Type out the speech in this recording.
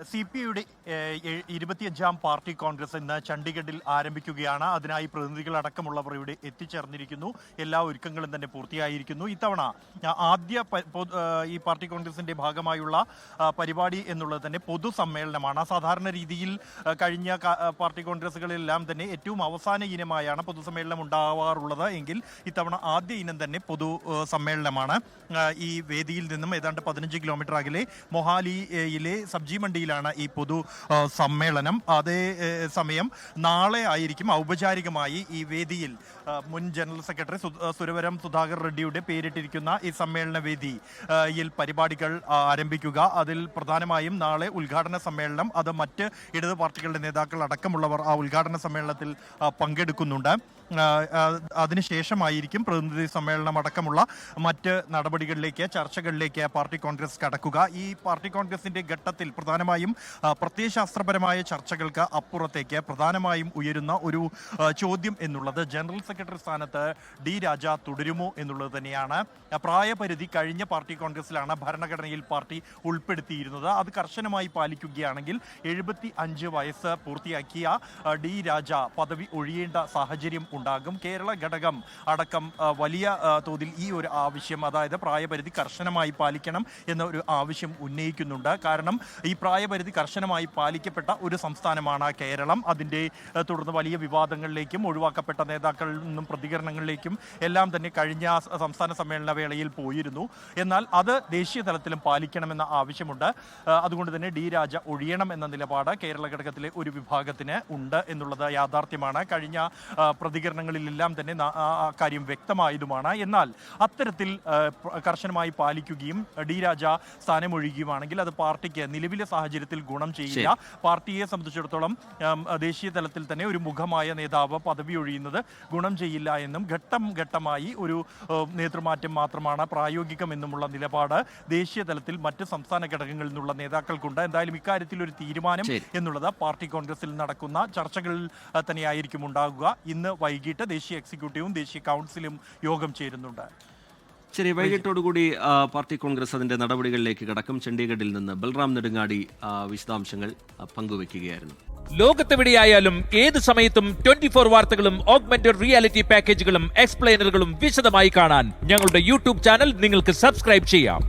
CPയുടെ 25ാം party Congress ഇന്ന് ചണ്ഡീഗഡിൽ ആരംഭിക്കുകയാണ്. അതിനായി പ്രതിനിധികളടക്കമുള്ളവർ ഇവിടെ എത്തിച്ചേർന്നിരിക്കുന്നു. എല്ലാ ഒരുക്കങ്ങളും തന്നെ പൂർത്തിയായിരിക്കുന്നു. ഇത്തവണ ആദ്യ ഈ പാർട്ടി കോൺഗ്രസിന്റെ ഭാഗമായുള്ള പരിപാടി എന്നുള്ളത് തന്നെ പൊതുസമ്മേളനമാണ്. സാധാരണ രീതിയിൽ കഴിഞ്ഞ പാർട്ടി കോൺഗ്രസുകളിലെല്ലാം തന്നെ ഏറ്റവും അവസാന ഇനമായാണ് പൊതുസമ്മേളനം ഉണ്ടാവാറുള്ളത്. എങ്കിൽ ഇത്തവണ ആദ്യ ഇനം തന്നെ പൊതു സമ്മേളനമാണ്. ഈ വേദിയിൽ നിന്നും ഏതാണ്ട് 15 കിലോമീറ്റർ അകലെ മൊഹാലിയിലെ സബ്ജി മണ്ടിയിൽ ഈ പൊതു സമ്മേളനം. അതേ സമയം നാളെ ആയിരിക്കും ഔപചാരികമായി ഈ വേദിയിൽ മുൻ ജനറൽ സെക്രട്ടറി സുരവരം സുധാകർ റെഡ്ഡിയുടെ പേരിട്ടിരിക്കുന്ന ഈ സമ്മേളന വേദിയിൽ പരിപാടികൾ ആരംഭിക്കുക. അതിൽ പ്രധാനമായും നാളെ ഉദ്ഘാടന സമ്മേളനം. അത് മറ്റ് ഇടത് പാർട്ടികളുടെ നേതാക്കൾ അടക്കമുള്ളവർ ആ ഉദ്ഘാടന സമ്മേളനത്തിൽ പങ്കെടുക്കുന്നുണ്ട്. അതിനുശേഷമായിരിക്കും പ്രതിനിധി സമ്മേളനം അടക്കമുള്ള മറ്റ് നടപടികളിലേക്ക്, ചർച്ചകളിലേക്ക് പാർട്ടി കോൺഗ്രസ് കടക്കുക. ഈ പാർട്ടി കോൺഗ്രസിന്റെ ഘട്ടത്തിൽ പ്രധാനമായും പ്രത്യയശാസ്ത്രപരമായ ചർച്ചകൾക്ക് അപ്പുറത്തേക്ക് പ്രധാനമായും ഉയരുന്ന ഒരു ചോദ്യം എന്നുള്ളത് ജനറൽ സെക്രട്ടറി സ്ഥാനത്ത് ഡി രാജ തുടരുമോ എന്നുള്ളത് തന്നെയാണ്. പ്രായപരിധി കഴിഞ്ഞ പാർട്ടി കോൺഗ്രസിലാണ് ഭരണഘടനയിൽ പാർട്ടി ഉൾപ്പെടുത്തിയിരുന്നത്. അത് കർശനമായി പാലിക്കുകയാണെങ്കിൽ 75 വയസ്സ് പൂർത്തിയാക്കിയ ഡി രാജ പദവി ഒഴിയേണ്ട സാഹചര്യം ഉണ്ടാകും. കേരള ഘടകം അടക്കം വലിയ തോതിൽ ഈ ഒരു ആവശ്യം, അതായത് പ്രായപരിധി കർശനമായി പാലിക്കണം എന്ന ഒരു ആവശ്യം ഉന്നയിക്കുന്നുണ്ട്. കാരണം ഈ പ്രായപരിധി കർശനമായി പാലിക്കപ്പെട്ട ഒരു സംസ്ഥാനമാണ് കേരളം. അതിൻ്റെ തുടർന്ന് വലിയ വിവാദങ്ങളിലേക്കും ഒഴിവാക്കപ്പെട്ട നേതാക്കളിൽ നിന്നും പ്രതികരണങ്ങളിലേക്കും എല്ലാം തന്നെ കഴിഞ്ഞ സംസ്ഥാന സമ്മേളന വേളയിൽ പോയിരുന്നു. എന്നാൽ അത് ദേശീയ തലത്തിലും പാലിക്കണമെന്ന ആവശ്യമുണ്ട്. അതുകൊണ്ട് തന്നെ ഡി രാജ ഒഴിയണം എന്ന നിലപാട് കേരള ഘടകത്തിലെ ഒരു വിഭാഗത്തിന് ഉണ്ട് എന്നുള്ളത് യാഥാർത്ഥ്യമാണ്. കഴിഞ്ഞ പ്രതികരണങ്ങളിലെല്ലാം തന്നെ കാര്യം വ്യക്തമായതുമാണ്. എന്നാൽ അത്തരത്തിൽ കർശനമായി പാലിക്കുകയും ഡി രാജ സ്ഥാനമൊഴിയുകയുമാണെങ്കിൽ അത് പാർട്ടിക്ക് നിലവിലെ സാഹചര്യത്തിൽ ഗുണം ചെയ്യില്ല. പാർട്ടിയെ സംബന്ധിച്ചിടത്തോളം ദേശീയ തലത്തിൽ തന്നെ ഒരു മുഖമായ നേതാവ് പദവി ഒഴിയുന്നത് ഗുണം ചെയ്യില്ല എന്നും ഘട്ടം ഘട്ടമായി ഒരു നേതൃമാറ്റം മാത്രമാണ് പ്രായോഗികമെന്നുമുള്ള നിലപാട് ദേശീയ തലത്തിൽ മറ്റ് സംസ്ഥാന ഘടകങ്ങളിൽ നിന്നുള്ള നേതാക്കൾക്കുണ്ട്. എന്തായാലും ഇക്കാര്യത്തിൽ ഒരു തീരുമാനം എന്നുള്ളത് പാർട്ടി കോൺഗ്രസിൽ നടക്കുന്ന ചർച്ചകളിൽ തന്നെയായിരിക്കും ഉണ്ടാകുക. ഇന്ന് വൈകിട്ട് ദേശീയ എക്സിക്യൂട്ടീവും ദേശീയ കൗൺസിലും യോഗം ചേരുന്നുണ്ട്. ശരി, വൈകിട്ടോടുകൂടി പാർട്ടി കോൺഗ്രസ് അതിന്റെ നടപടികളിലേക്ക് കടക്കും. ചണ്ഡീഗഡിൽ നിന്ന് ബൽറാം നെടുങ്ങാടി വിശദാംശങ്ങൾ പങ്കുവയ്ക്കുകയായിരുന്നു. ലോകത്തെവിടെയായാലും ഏത് സമയത്തും 24 വാർത്തകളും ഓഗ്മെന്റഡ് റിയാലിറ്റി പാക്കേജുകളും എക്സ്പ്ലെയിനറുകളും വിശദമായി കാണാൻ ഞങ്ങളുടെ യൂട്യൂബ് ചാനൽ നിങ്ങൾക്ക് സബ്സ്ക്രൈബ് ചെയ്യാം.